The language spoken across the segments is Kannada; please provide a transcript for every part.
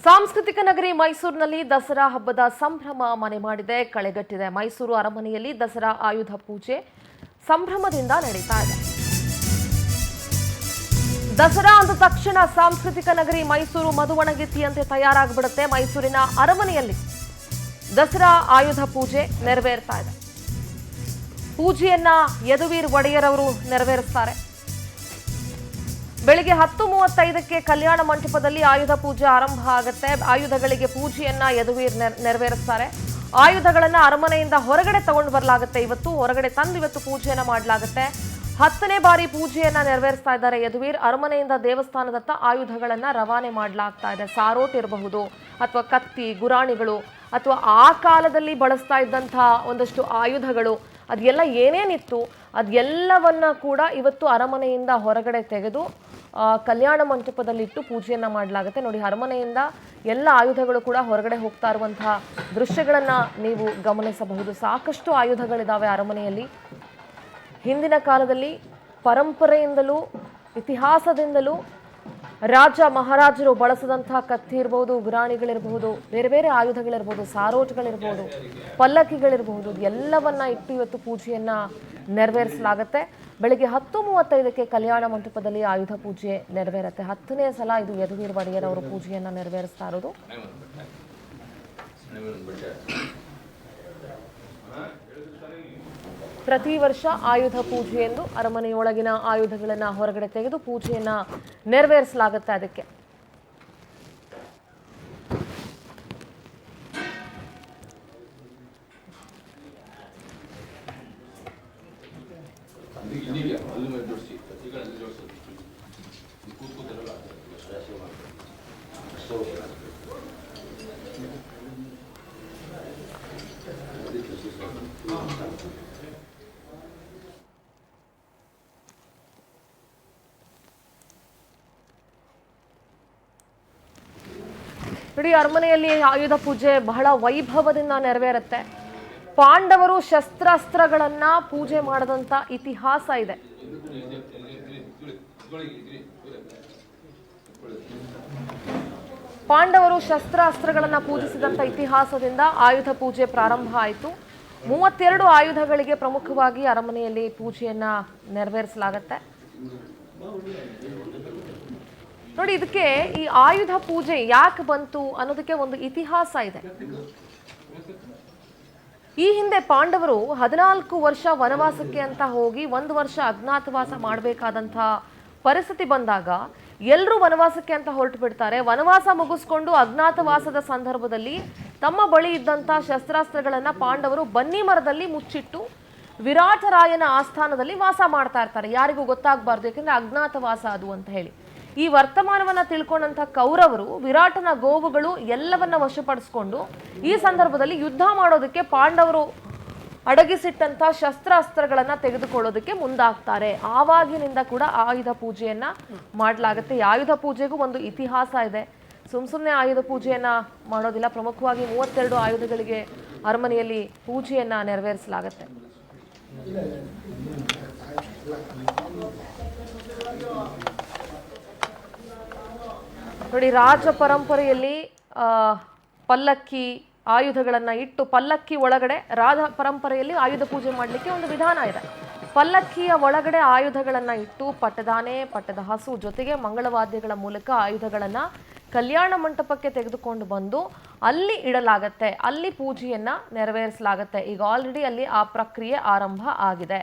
ಸಾಂಸ್ಕೃತಿಕ ನಗರಿ ಮೈಸೂರಿನಲ್ಲಿ ದಸರಾ ಹಬ್ಬದ ಸಂಭ್ರಮ ಮನೆ ಮಾಡಿದೆ, ಕಳೆಗಟ್ಟಿದೆ. ಮೈಸೂರು ಅರಮನೆಯಲ್ಲಿ ದಸರಾ ಆಯುಧ ಪೂಜೆ ಸಂಭ್ರಮದಿಂದ ನಡೀತಾ ಇದೆ. ದಸರಾ ಅಂದ ತಕ್ಷಣ ಸಾಂಸ್ಕೃತಿಕ ನಗರಿ ಮೈಸೂರು ಮಧುವಣಗಿತ್ತಿಯಂತೆ ತಯಾರಾಗ್ಬಿಡುತ್ತೆ. ಮೈಸೂರಿನ ಅರಮನೆಯಲ್ಲಿ ದಸರಾ ಆಯುಧ ಪೂಜೆ ನೆರವೇರ್ತಾ ಇದೆ. ಪೂಜೆಯನ್ನ ಯದುವೀರ್ ಒಡೆಯರ್ ಅವರು ನೆರವೇರಿಸ್ತಾರೆ. ಬೆಳಿಗ್ಗೆ 10:35ಕ್ಕೆ ಕಲ್ಯಾಣ ಮಂಟಪದಲ್ಲಿ ಆಯುಧ ಪೂಜೆ ಆರಂಭ ಆಗುತ್ತೆ. ಆಯುಧಗಳಿಗೆ ಪೂಜೆಯನ್ನ ಯದುವೀರ್ ನೆರವೇರಿಸ್ತಾರೆ. ಆಯುಧಗಳನ್ನ ಅರಮನೆಯಿಂದ ಹೊರಗಡೆ ತಗೊಂಡು ಬರಲಾಗುತ್ತೆ. ಹೊರಗಡೆ ತಂದು ಇವತ್ತು ಪೂಜೆಯನ್ನ ಮಾಡಲಾಗುತ್ತೆ. 10ನೇ ಬಾರಿ ಪೂಜೆಯನ್ನ ನೆರವೇರಿಸ್ತಾ ಇದ್ದಾರೆ ಯದುವೀರ್. ಅರಮನೆಯಿಂದ ದೇವಸ್ಥಾನದತ್ತ ಆಯುಧಗಳನ್ನ ರವಾನೆ ಮಾಡಲಾಗ್ತಾ ಇದೆ. ಸಾರೋಟ್ ಇರಬಹುದು ಅಥವಾ ಕತ್ತಿ, ಗುರಾಣಿಗಳು ಅಥವಾ ಆ ಕಾಲದಲ್ಲಿ ಬಳಸ್ತಾ ಇದ್ದಂತಹ ಒಂದಷ್ಟು ಆಯುಧಗಳು, ಅದೆಲ್ಲ ಏನೇನಿತ್ತು ಅದೆಲ್ಲವನ್ನ ಕೂಡ ಇವತ್ತು ಅರಮನೆಯಿಂದ ಹೊರಗಡೆ ತೆಗೆದು ಕಲ್ಯಾಣ ಮಂಟಪದಲ್ಲಿಟ್ಟು ಪೂಜೆಯನ್ನ ಮಾಡಲಾಗುತ್ತೆ. ನೋಡಿ, ಅರಮನೆಯಿಂದ ಎಲ್ಲ ಆಯುಧಗಳು ಕೂಡ ಹೊರಗಡೆ ಹೋಗ್ತಾ ಇರುವಂತಹ ದೃಶ್ಯಗಳನ್ನ ನೀವು ಗಮನಿಸಬಹುದು. ಸಾಕಷ್ಟು ಆಯುಧಗಳಿದಾವೆ ಅರಮನೆಯಲ್ಲಿ. ಹಿಂದಿನ ಕಾಲದಲ್ಲಿ ಪರಂಪರೆಯಿಂದಲೂ ಇತಿಹಾಸದಿಂದಲೂ ರಾಜ ಮಹಾರಾಜರು ಬಳಸಿದಂತಹ ಕತ್ತಿ ಇರಬಹುದು, ಗುರಾಣಿಗಳಿರಬಹುದು, ಬೇರೆ ಬೇರೆ ಆಯುಧಗಳಿರ್ಬೋದು, ಸಾರೋಟ್ಗಳಿರ್ಬೋದು, ಪಲ್ಲಕ್ಕಿಗಳಿರಬಹುದು, ಎಲ್ಲವನ್ನ ಇಟ್ಟು ಇವತ್ತು ಪೂಜೆಯನ್ನ ನೆರವೇರಿಸಲಾಗುತ್ತೆ. ಬೆಳಿಗ್ಗೆ 10:35ಕ್ಕೆ ಕಲ್ಯಾಣ ಮಂಟಪದಲ್ಲಿ ಆಯುಧ ಪೂಜೆ ನೆರವೇರುತ್ತೆ. 10ನೇ ಸಲ ಇದು ಯದುವೀರ್ ಒಡೆಯರ್ ಅವರು ಪೂಜೆಯನ್ನ ನೆರವೇರಿಸ್ತಾ ಇರೋದು. ಪ್ರತಿ ವರ್ಷ ಆಯುಧ ಪೂಜೆ ಎಂದು ಅರಮನೆಯೊಳಗಿನ ಆಯುಧಗಳನ್ನ ಹೊರಗಡೆ ತೆಗೆದು ಪೂಜೆಯನ್ನ ನೆರವೇರಿಸಲಾಗುತ್ತೆ. ಅದಕ್ಕೆ ಇಡೀ ಅರಮನೆಯಲ್ಲಿ ಆಯುಧ ಪೂಜೆ ಬಹಳ ವೈಭವದಿಂದ ನೆರವೇರುತ್ತೆ. ಪಾಂಡವರು ಶಸ್ತ್ರಾಸ್ತ್ರಗಳನ್ನ ಪೂಜೆ ಮಾಡದಂತ ಇತಿಹಾಸ ಇದೆ. ಪಾಂಡವರು ಶಸ್ತ್ರಾಸ್ತ್ರಗಳನ್ನ ಪೂಜಿಸಿದಂತ ಇತಿಹಾಸದಿಂದ ಆಯುಧ ಪೂಜೆ ಪ್ರಾರಂಭ ಆಯಿತು. 32 ಆಯುಧಗಳಿಗೆ ಪ್ರಮುಖವಾಗಿ ಅರಮನೆಯಲ್ಲಿ ಪೂಜೆಯನ್ನ ನೆರವೇರಿಸಲಾಗತ್ತೆ. ನೋಡಿ, ಇದಕ್ಕೆ ಈ ಆಯುಧ ಪೂಜೆ ಯಾಕೆ ಬಂತು ಅನ್ನೋದಕ್ಕೆ ಒಂದು ಇತಿಹಾಸ ಇದೆ. ಈ ಹಿಂದೆ ಪಾಂಡವರು 14 ವರ್ಷ ವನವಾಸಕ್ಕೆ ಅಂತ ಹೋಗಿ 1 ವರ್ಷ ಅಜ್ಞಾತವಾಸ ಮಾಡಬೇಕಾದಂಥ ಪರಿಸ್ಥಿತಿ ಬಂದಾಗ ಎಲ್ಲರೂ ವನವಾಸಕ್ಕೆ ಅಂತ ಹೊರಟು ಬಿಡ್ತಾರೆ. ವನವಾಸ ಮುಗಿಸ್ಕೊಂಡು ಅಜ್ಞಾತವಾಸದ ಸಂದರ್ಭದಲ್ಲಿ ತಮ್ಮ ಬಳಿ ಇದ್ದಂಥ ಶಸ್ತ್ರಾಸ್ತ್ರಗಳನ್ನ ಪಾಂಡವರು ಬನ್ನಿ ಮರದಲ್ಲಿ ಮುಚ್ಚಿಟ್ಟು ವಿರಾಟರಾಯನ ಆಸ್ಥಾನದಲ್ಲಿ ವಾಸ ಮಾಡ್ತಾ ಇರ್ತಾರೆ. ಯಾರಿಗೂ ಗೊತ್ತಾಗಬಾರ್ದು, ಯಾಕಂದ್ರೆ ಅಜ್ಞಾತವಾಸ ಅದು ಅಂತ ಹೇಳಿ. ಈ ವರ್ತಮಾನವನ್ನ ತಿಳ್ಕೊಂಡಂತ ಕೌರವರು ವಿರಾಟನ ಗೋವುಗಳು ಎಲ್ಲವನ್ನ ವಶಪಡಿಸಿಕೊಂಡು ಈ ಸಂದರ್ಭದಲ್ಲಿ ಯುದ್ಧ ಮಾಡೋದಕ್ಕೆ ಪಾಂಡವರು ಅಡಗಿಸಿಟ್ಟಂತ ಶಸ್ತ್ರಾಸ್ತ್ರಗಳನ್ನ ತೆಗೆದುಕೊಳ್ಳೋದಕ್ಕೆ ಮುಂದಾಗ್ತಾರೆ. ಆವಾಗಿನಿಂದ ಕೂಡ ಆಯುಧ ಪೂಜೆಯನ್ನ ಮಾಡಲಾಗುತ್ತೆ. ಈ ಆಯುಧ ಪೂಜೆಗೂ ಒಂದು ಇತಿಹಾಸ ಇದೆ. ಸುಮ್ಮನೆ ಆಯುಧ ಪೂಜೆಯನ್ನ ಮಾಡೋದಿಲ್ಲ. ಪ್ರಮುಖವಾಗಿ 32 ಆಯುಧಗಳಿಗೆ ಅರಮನೆಯಲ್ಲಿ ಪೂಜೆಯನ್ನ ನೆರವೇರಿಸಲಾಗುತ್ತೆ. ನೋಡಿ, ರಾಜ ಪರಂಪರೆಯಲ್ಲಿ ಪಲ್ಲಕ್ಕಿ ಆಯುಧಗಳನ್ನ ಇಟ್ಟು ಪಲ್ಲಕ್ಕಿ ಒಳಗಡೆ ರಾಜ ಪರಂಪರೆಯಲ್ಲಿ ಆಯುಧ ಪೂಜೆ ಮಾಡಲಿಕ್ಕೆ ಒಂದು ವಿಧಾನ ಇದೆ. ಪಲ್ಲಕ್ಕಿಯ ಒಳಗಡೆ ಆಯುಧಗಳನ್ನ ಇಟ್ಟು ಪಟ್ಟದಾನೆ, ಪಟ್ಟದ ಹಸು ಜೊತೆಗೆ ಮಂಗಳವಾದ್ಯಗಳ ಮೂಲಕ ಆಯುಧಗಳನ್ನ ಕಲ್ಯಾಣ ಮಂಟಪಕ್ಕೆ ತೆಗೆದುಕೊಂಡು ಬಂದು ಅಲ್ಲಿ ಇಡಲಾಗತ್ತೆ. ಅಲ್ಲಿ ಪೂಜೆಯನ್ನ ನೆರವೇರಿಸಲಾಗತ್ತೆ. ಈಗ ಆಲ್ರೆಡಿ ಅಲ್ಲಿ ಆ ಪ್ರಕ್ರಿಯೆ ಆರಂಭ ಆಗಿದೆ.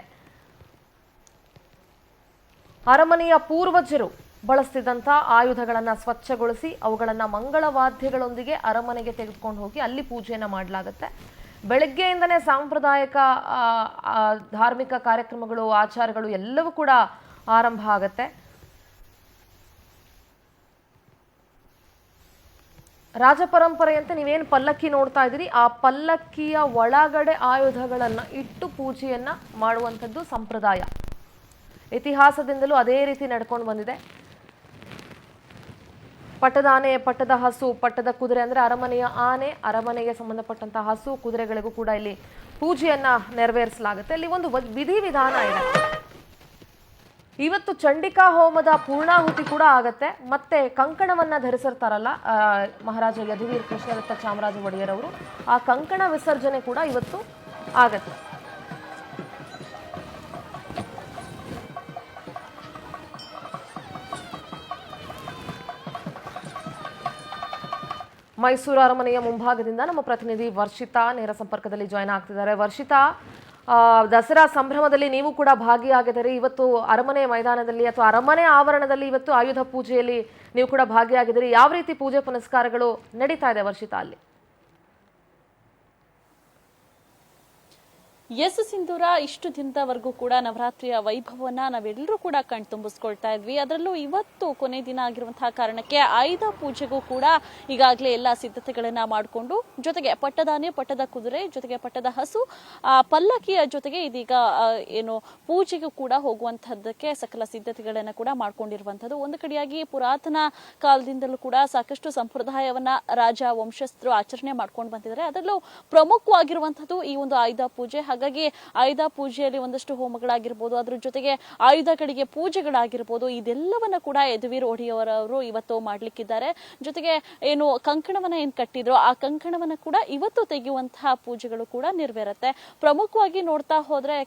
ಅರಮನೆಯ ಪೂರ್ವಜರು ಬಳಸ್ತಿದ್ದಂಥ ಆಯುಧಗಳನ್ನ ಸ್ವಚ್ಛಗೊಳಿಸಿ ಅವುಗಳನ್ನ ಮಂಗಳವಾದ್ಯಗಳೊಂದಿಗೆ ಅರಮನೆಗೆ ತೆಗೆದುಕೊಂಡು ಹೋಗಿ ಅಲ್ಲಿ ಪೂಜೆಯನ್ನ ಮಾಡಲಾಗುತ್ತೆ. ಬೆಳಗ್ಗೆಯಿಂದನೇ ಸಾಂಪ್ರದಾಯಿಕ ಧಾರ್ಮಿಕ ಕಾರ್ಯಕ್ರಮಗಳು, ಆಚಾರಗಳು ಎಲ್ಲವೂ ಕೂಡ ಆರಂಭ ಆಗುತ್ತೆ. ರಾಜ ಪರಂಪರೆಯಂತೆ ನೀವೇನು ಪಲ್ಲಕ್ಕಿ ನೋಡ್ತಾ ಇದ್ದೀರಿ, ಆ ಪಲ್ಲಕ್ಕಿಯ ಒಳಗಡೆ ಆಯುಧಗಳನ್ನ ಇಟ್ಟು ಪೂಜೆಯನ್ನ ಮಾಡುವಂಥದ್ದು ಸಂಪ್ರದಾಯ. ಇತಿಹಾಸದಿಂದಲೂ ಅದೇ ರೀತಿ ನಡ್ಕೊಂಡು ಬಂದಿದೆ. ಪಟ್ಟದಾನೆ, ಪಟ್ಟದ ಹಸು, ಪಟ್ಟದ ಕುದುರೆ ಅಂದ್ರೆ ಅರಮನೆಯ ಆನೆ, ಅರಮನೆಗೆ ಸಂಬಂಧಪಟ್ಟಂತಹ ಹಸು, ಕುದುರೆಗಳಿಗೂ ಕೂಡ ಇಲ್ಲಿ ಪೂಜೆಯನ್ನ ನೆರವೇರಿಸಲಾಗುತ್ತೆ. ಇಲ್ಲಿ ಒಂದು ವಿಧಿವಿಧಾನ ಇದೆ. ಇವತ್ತು ಚಂಡಿಕಾ ಹೋಮದ ಪೂರ್ಣಾಹುತಿ ಕೂಡ ಆಗತ್ತೆ. ಮತ್ತೆ ಕಂಕಣವನ್ನ ಧರಿಸಿರ್ತಾರಲ್ಲ ಮಹಾರಾಜ ಯದುವೀರ್ ಕೃಷ್ಣದತ್ತ ಚಾಮರಾಜ ಒಡೆಯರ್ ಅವರು, ಆ ಕಂಕಣ ವಿಸರ್ಜನೆ ಕೂಡ ಇವತ್ತು ಆಗತ್ತೆ. ಮೈಸೂರು ಅರಮನೆಯ ಮುಂಭಾಗದಿಂದ ನಮ್ಮ ಪ್ರತಿನಿಧಿ ವರ್ಷಿತಾ ನೇರ ಸಂಪರ್ಕದಲ್ಲಿ ಜಾಯ್ನ್ ಆಗ್ತಿದ್ದಾರೆ. ವರ್ಷಿತಾ, ದಸರಾ ಸಂಭ್ರಮದಲ್ಲಿ ನೀವು ಕೂಡ ಭಾಗಿಯಾಗಿದ್ದೀರಿ. ಇವತ್ತು ಅರಮನೆ ಮೈದಾನದಲ್ಲಿ ಅಥವಾ ಅರಮನೆ ಆವರಣದಲ್ಲಿ ಇವತ್ತು ಆಯುಧ ಪೂಜೆಯಲ್ಲಿ ನೀವು ಕೂಡ ಭಾಗಿಯಾಗಿದ್ದೀರಿ. ಯಾವ ರೀತಿ ಪೂಜೆ ಪುನಸ್ಕಾರಗಳು ನಡೀತಾ ಇದೆ ವರ್ಷಿತಾ ಅಲ್ಲಿ? ಎಸ್ ಸಿಂಧೂರ, ಇಷ್ಟು ದಿನದವರೆಗೂ ಕೂಡ ನವರಾತ್ರಿಯ ವೈಭವನ್ನ ನಾವೆಲ್ಲರೂ ಕೂಡ ಕಣ್ತುಂಬಿಸ್ಕೊಳ್ತಾ ಇದ್ವಿ. ಅದರಲ್ಲೂ ಇವತ್ತು ಕೊನೆ ದಿನ ಆಗಿರುವಂತಹ ಕಾರಣಕ್ಕೆ ಆಯುಧ ಪೂಜೆಗೂ ಕೂಡ ಈಗಾಗಲೇ ಎಲ್ಲ ಸಿದ್ಧತೆಗಳನ್ನ ಮಾಡಿಕೊಂಡು, ಜೊತೆಗೆ ಪಟ್ಟದಾನೆ, ಪಟ್ಟದ ಕುದುರೆ, ಜೊತೆಗೆ ಪಟ್ಟದ ಹಸು, ಪಲ್ಲಕ್ಕಿಯ ಜೊತೆಗೆ ಇದೀಗ ಏನು ಪೂಜೆಗೂ ಕೂಡ ಹೋಗುವಂತಹದ್ದಕ್ಕೆ ಸಕಲ ಸಿದ್ಧತೆಗಳನ್ನ ಕೂಡ ಮಾಡ್ಕೊಂಡಿರುವಂತದ್ದು. ಒಂದು ಕಡೆಯಾಗಿ ಪುರಾತನ ಕಾಲದಿಂದಲೂ ಕೂಡ ಸಾಕಷ್ಟು ಸಂಪ್ರದಾಯವನ್ನ ರಾಜ ವಂಶಸ್ಥರು ಆಚರಣೆ ಮಾಡ್ಕೊಂಡು ಬಂದಿದ್ದಾರೆ. ಅದರಲ್ಲೂ ಪ್ರಮುಖವಾಗಿರುವಂತದ್ದು ಈ ಒಂದು ಆಯುಧ ಪೂಜೆ. ಹಾಗಾಗಿ ಆಯುಧ ಪೂಜೆಯಲ್ಲಿ ಒಂದಷ್ಟು ಹೋಮಗಳಾಗಿರ್ಬೋದು, ಅದ್ರ ಜೊತೆಗೆ ಆಯುಧಗಳಿಗೆ ಪೂಜೆಗಳಾಗಿರ್ಬೋದು, ಇದೆಲ್ಲವನ್ನ ಕೂಡ ಯದುವೀರ್ ಒಡೆಯರವರು ಇವತ್ತು ಮಾಡ್ಲಿಕ್ಕಿದ್ದಾರೆ. ಜೊತೆಗೆ ಏನು ಕಂಕಣವನ್ನ ಏನ್ ಕಟ್ಟಿದ್ರು ಆ ಕಂಕಣವನ್ನ ಕೂಡ ಇವತ್ತು ತೆಗೆಯುವಂತಹ ಪೂಜೆಗಳು ಕೂಡ ನೆರವೇರುತ್ತೆ. ಪ್ರಮುಖವಾಗಿ ನೋಡ್ತಾ ಹೋದ್ರೆ